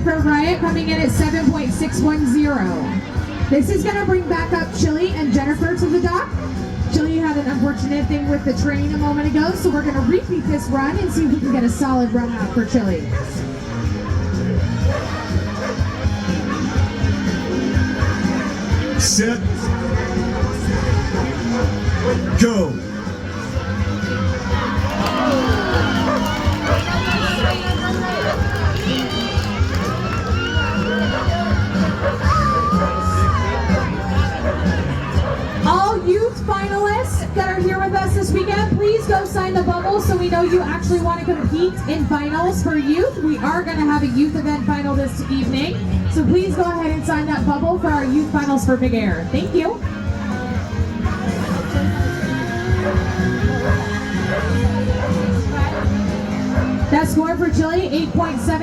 Jennifer Riot coming in at 7.610. This is going to bring back up Chili and Jennifer to the dock. Chili had an unfortunate thing with the train a moment ago, so we're going to repeat this run and see if we can get a solid run out for Chili. Set. Go. All youth finalists that are here with us this weekend, please go sign the bubble so we know you actually want to compete in finals for youth. We are going to have a youth event final this evening, so please go ahead and sign that bubble for our youth finals for Big Air. Thank you. That score for Chili, 8.7.